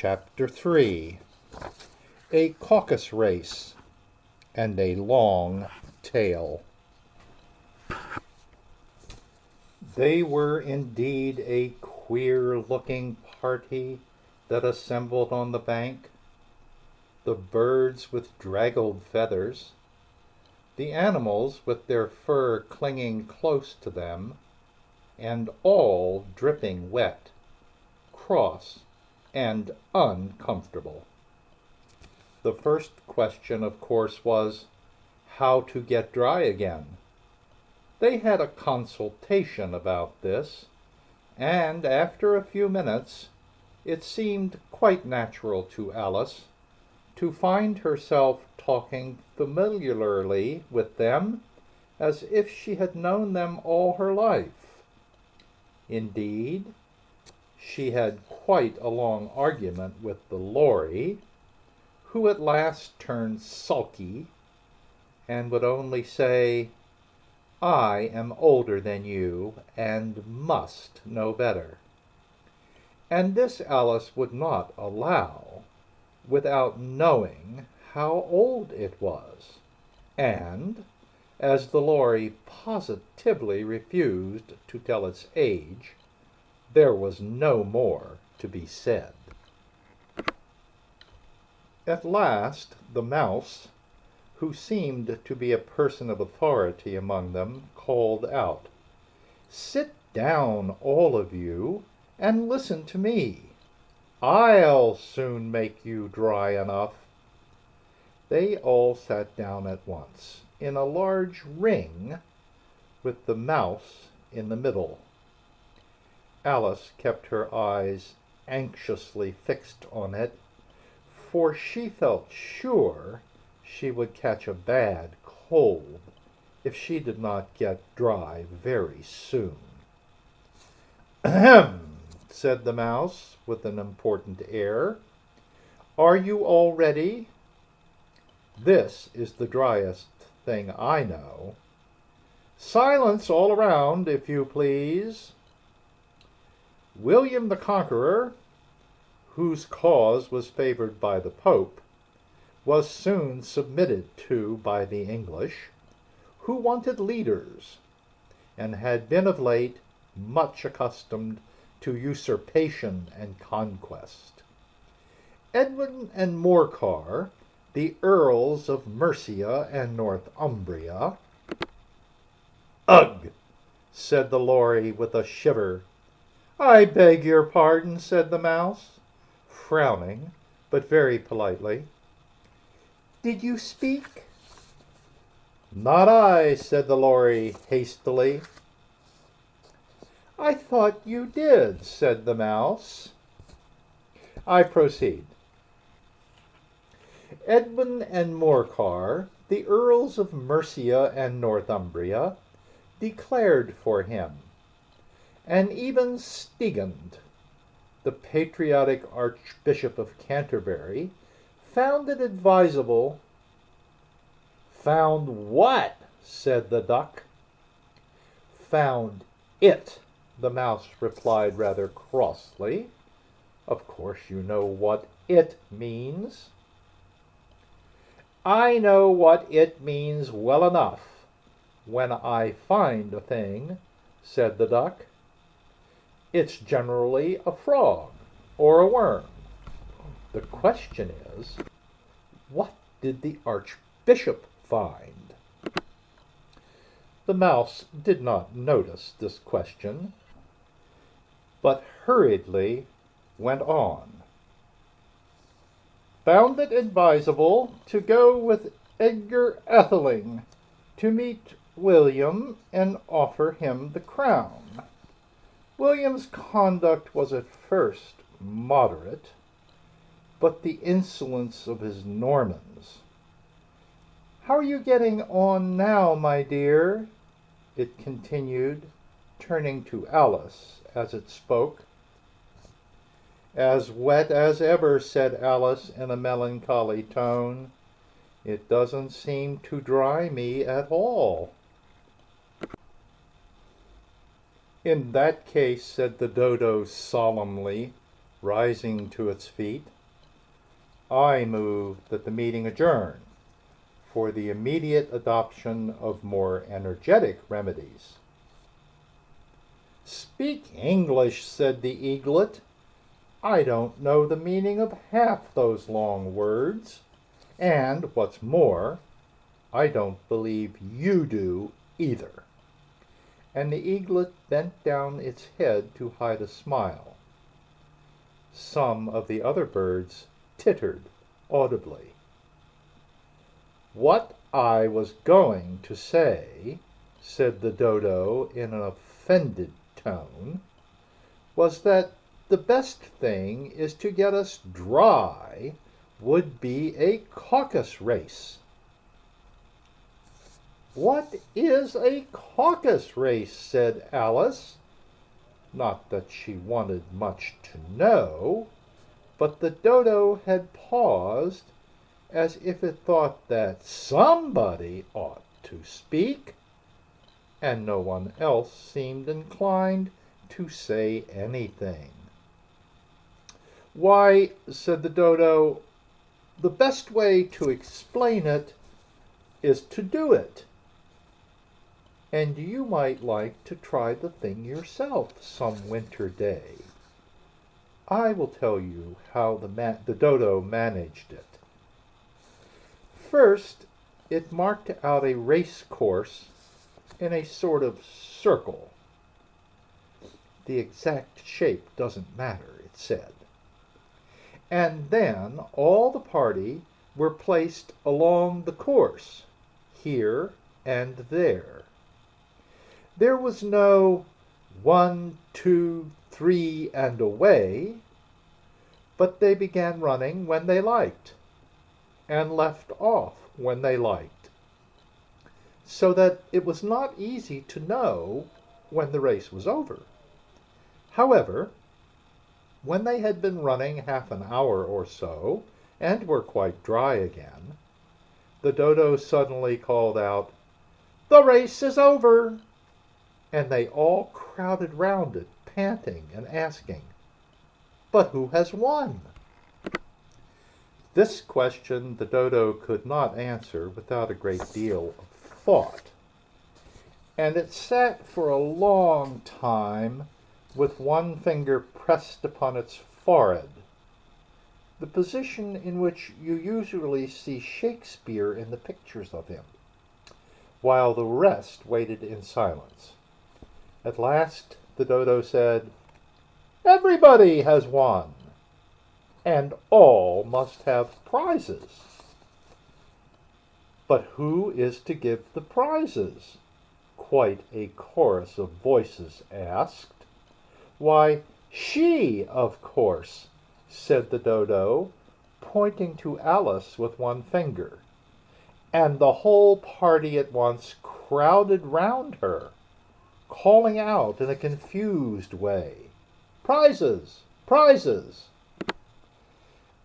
Chapter 3. A Caucus Race and a Long Tale. They were indeed a queer-looking party that assembled on the bank. The birds with draggled feathers, the animals with their fur clinging close to them, and all dripping wet, cross, and uncomfortable. The first question, of course, was how to get dry again. They had a consultation about this, and after a few minutes it seemed quite natural to Alice to find herself talking familiarly with them as if she had known them all her life. Indeed, she had quite a long argument with the Lory, who at last turned sulky and would only say, "I am older than you and must know better." And this Alice would not allow without knowing how old it was, and as the Lory positively refused to tell its age, there was no more to be said. At last the Mouse, who seemed to be a person of authority among them, called out, "Sit down, all of you, and listen to me. I'll soon make you dry enough." They all sat down at once, in a large ring, with the Mouse in the middle. Alice kept her eyes anxiously fixed on it, for she felt sure she would catch a bad cold if she did not get dry very soon. "Ahem," said the Mouse with an important air. "Are you all ready? This is the driest thing I know. Silence all around, if you please." William the Conqueror, whose cause was favored by the Pope, was soon submitted to by the English, who wanted leaders, and had been of late much accustomed to usurpation and conquest. Edwin and Morcar, the Earls of Mercia and Northumbria— "Ugh!" said the Lory with a shiver. "I beg your pardon," said the Mouse, frowning, but very politely. "Did you speak?" "Not I," said the Lory hastily. "I thought you did," said the Mouse. "I proceed. Edwin and Morcar, the Earls of Mercia and Northumbria, declared for him, and even Stigand, the patriotic Archbishop of Canterbury, found it advisable—" "Found what?" said the Duck. "Found it," the Mouse replied rather crossly. "Of course you know what it means." "I know what it means well enough when I find a thing," said the Duck. "It's generally a frog or a worm. The question is, what did the Archbishop find?" The Mouse did not notice this question, but hurriedly went on. "Found it advisable to go with Edgar Atheling to meet William and offer him the crown. William's conduct was at first moderate, but the insolence of his Normans— How are you getting on now, my dear?" it continued, turning to Alice as it spoke. "As wet as ever," said Alice in a melancholy tone. "It doesn't seem to dry me at all." "In that case," said the Dodo solemnly, rising to its feet. I move that the meeting adjourn for the immediate adoption of more energetic remedies. Speak English, said the eaglet. I don't know the meaning of half those long words, and, what's more, I don't believe you do either. And the eaglet bent down its head to hide a smile. Some of the other birds tittered audibly. What I was going to say, said the dodo in an offended tone, was that the best thing is to get us dry would be a caucus race. What is a caucus race? Said Alice. Not that she wanted much to know, but the dodo had paused as if it thought that somebody ought to speak, and no one else seemed inclined to say anything. Why, said the dodo, the best way to explain it is to do it. And you might like to try the thing yourself some winter day. I will tell you how the dodo managed it. First, it marked out a race course in a sort of circle. The exact shape doesn't matter, it said. And then all the party were placed along the course, here and there. There was no 1, 2, 3, and away, but they began running when they liked, and left off when they liked, so that it was not easy to know when the race was over. However, when they had been running half an hour or so, and were quite dry again, the dodo suddenly called out, "The race is over!" And they all crowded round it, panting and asking, "But who has won?" This question the dodo could not answer without a great deal of thought, and it sat for a long time with one finger pressed upon its forehead, the position in which you usually see Shakespeare in the pictures of him, while the rest waited in silence. At last the dodo said, "Everybody has won, and all must have prizes." "But who is to give the prizes?" quite a chorus of voices asked. "Why, she, of course," said the dodo, pointing to Alice with one finger, and the whole party at once crowded round her, calling out in a confused way, "Prizes! Prizes!"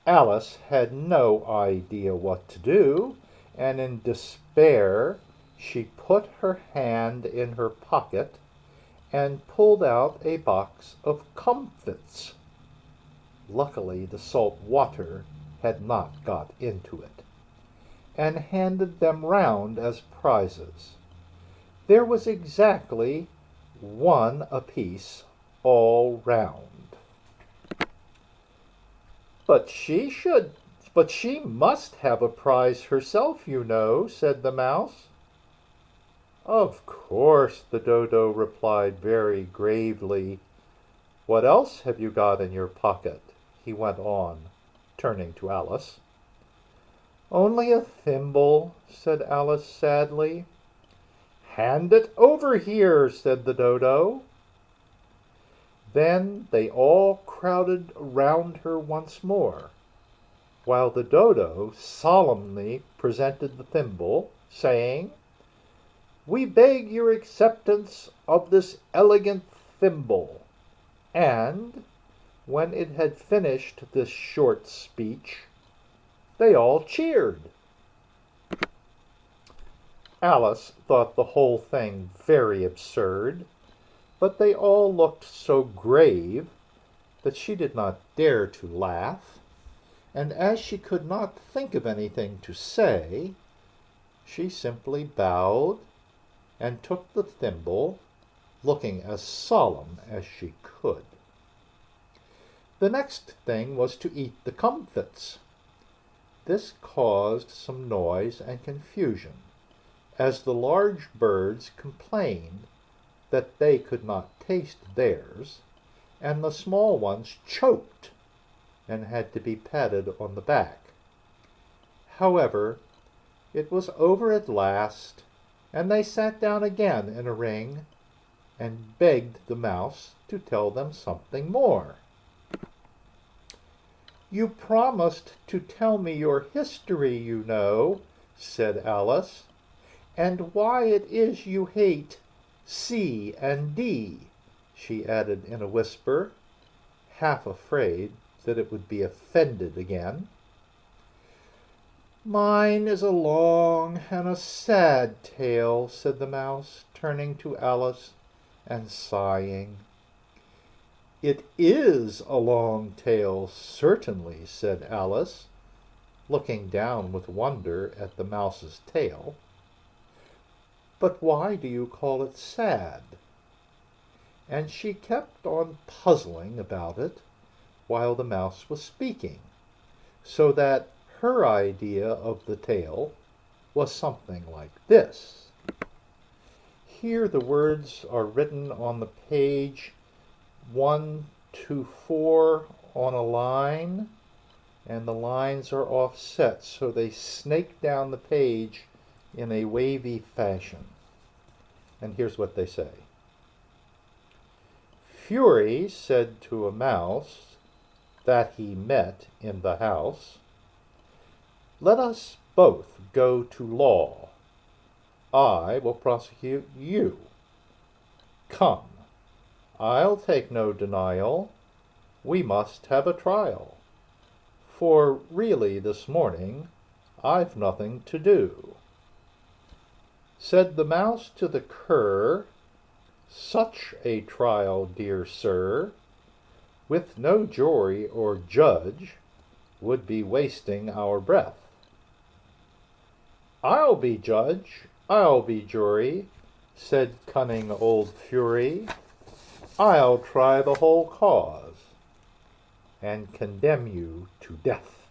Alice had no idea what to do, and in despair she put her hand in her pocket and pulled out a box of comfits. Luckily the salt water had not got into it, and handed them round as prizes. There was exactly one apiece all round. But she must have a prize herself, you know," said the mouse. "Of course," the dodo replied very gravely. "What else have you got in your pocket?" he went on, turning to Alice. "Only a thimble," said Alice sadly. "Hand it over here," said the dodo. Then they all crowded round her once more, while the dodo solemnly presented the thimble, saying, "We beg your acceptance of this elegant thimble," and, when it had finished this short speech, they all cheered. Alice thought the whole thing very absurd, but they all looked so grave that she did not dare to laugh, and as she could not think of anything to say, she simply bowed and took the thimble, looking as solemn as she could. The next thing was to eat the comfits. This caused some noise and confusion, as the large birds complained that they could not taste theirs, and the small ones choked and had to be patted on the back. However, it was over at last, and they sat down again in a ring and begged the mouse to tell them something more. "You promised to tell me your history, you know," said Alice, "and why it is you hate C and D," she added in a whisper, half afraid that it would be offended again. "Mine is a long and a sad tale," said the mouse, turning to Alice and sighing. "It is a long tale, certainly," said Alice, looking down with wonder at the mouse's tail. "But why do you call it sad?" And she kept on puzzling about it while the mouse was speaking, so that her idea of the tale was something like this. Here the words are written on the page 1 to 4 on a line, and the lines are offset so they snake down the page in a wavy fashion. And here's what they say. Fury said to a mouse that he met in the house, "Let us both go to law. I will prosecute you. Come, I'll take no denial. We must have a trial. For really this morning I've nothing to do." Said the mouse to the cur, "Such a trial, dear sir, with no jury or judge, would be wasting our breath." "I'll be judge, I'll be jury," said cunning old Fury. "I'll try the whole cause, and condemn you to death."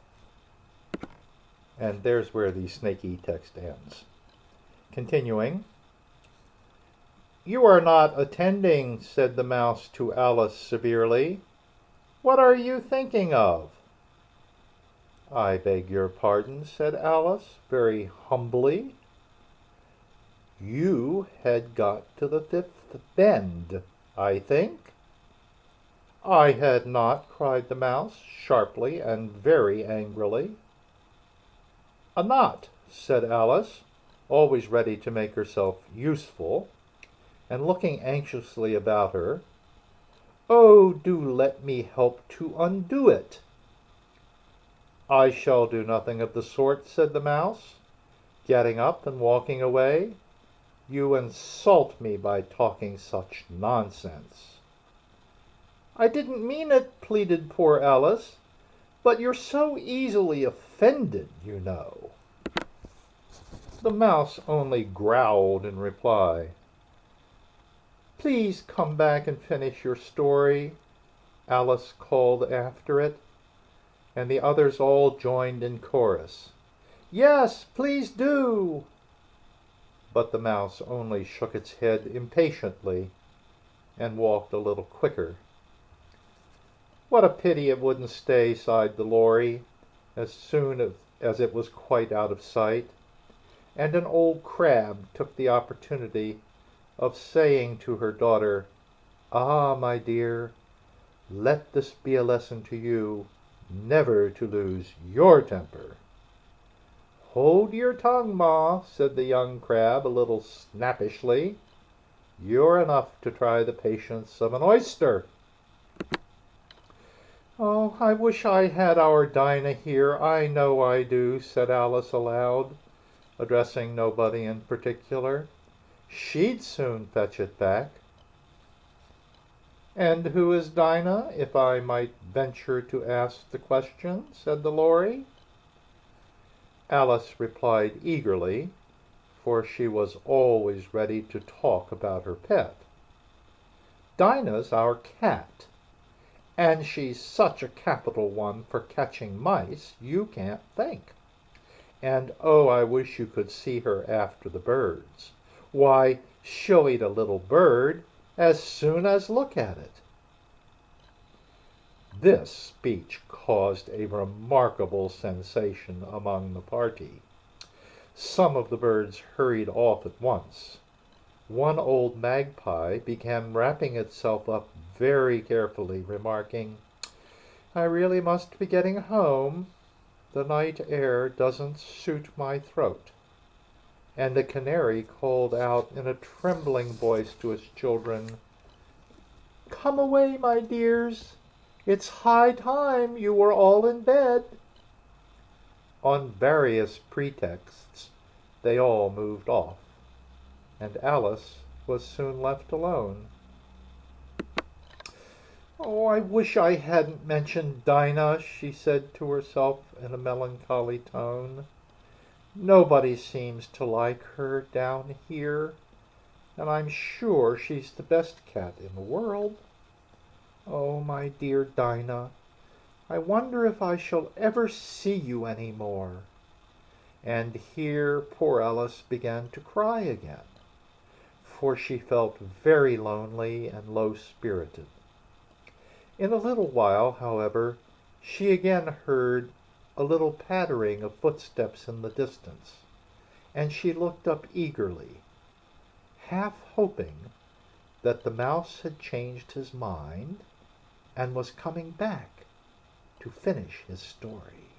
And there's where the snaky text ends. Continuing, "You are not attending," said the mouse to Alice severely. "What are you thinking of?" "I beg your pardon," said Alice, very humbly. "You had got to the 5th bend, I think?" "I had not," cried the mouse, sharply and very angrily. "A knot," said Alice, always ready to make herself useful, and looking anxiously about her. "Oh, do let me help to undo it." "I shall do nothing of the sort," said the mouse, getting up and walking away. "You insult me by talking such nonsense." "I didn't mean it," pleaded poor Alice, "but you're so easily offended, you know." The mouse only growled in reply. "Please come back and finish your story," Alice called after it, and the others all joined in chorus. "Yes, please do." But the mouse only shook its head impatiently and walked a little quicker. "What a pity it wouldn't stay," sighed the Lory, as soon as it was quite out of sight, and an old crab took the opportunity of saying to her daughter, "Ah, my dear, let this be a lesson to you never to lose your temper." "Hold your tongue, Ma," said the young crab a little snappishly. "You're enough to try the patience of an oyster." "Oh, I wish I had our Dinah here, I know I do," said Alice aloud, addressing nobody in particular. "She'd soon fetch it back." "And who is Dinah, if I might venture to ask the question?" said the Lory. Alice replied eagerly, for she was always ready to talk about her pet. "Dinah's our cat, and she's such a capital one for catching mice you can't think. And oh, I wish you could see her after the birds. Why, she'll eat a little bird as soon as look at it." This speech caused a remarkable sensation among the party. Some of the birds hurried off at once. One old magpie began wrapping itself up very carefully, remarking, "I really must be getting home. The night air doesn't suit my throat." And the canary called out in a trembling voice to its children, "Come away, my dears. It's high time you were all in bed." On various pretexts they all moved off, and Alice was soon left alone. "Oh, I wish I hadn't mentioned Dinah," she said to herself in a melancholy tone. "Nobody seems to like her down here, and I'm sure she's the best cat in the world. Oh, my dear Dinah, I wonder if I shall ever see you any more." And here poor Alice began to cry again, for she felt very lonely and low-spirited. In a little while, however, she again heard a little pattering of footsteps in the distance, and she looked up eagerly, half hoping that the mouse had changed his mind and was coming back to finish his story.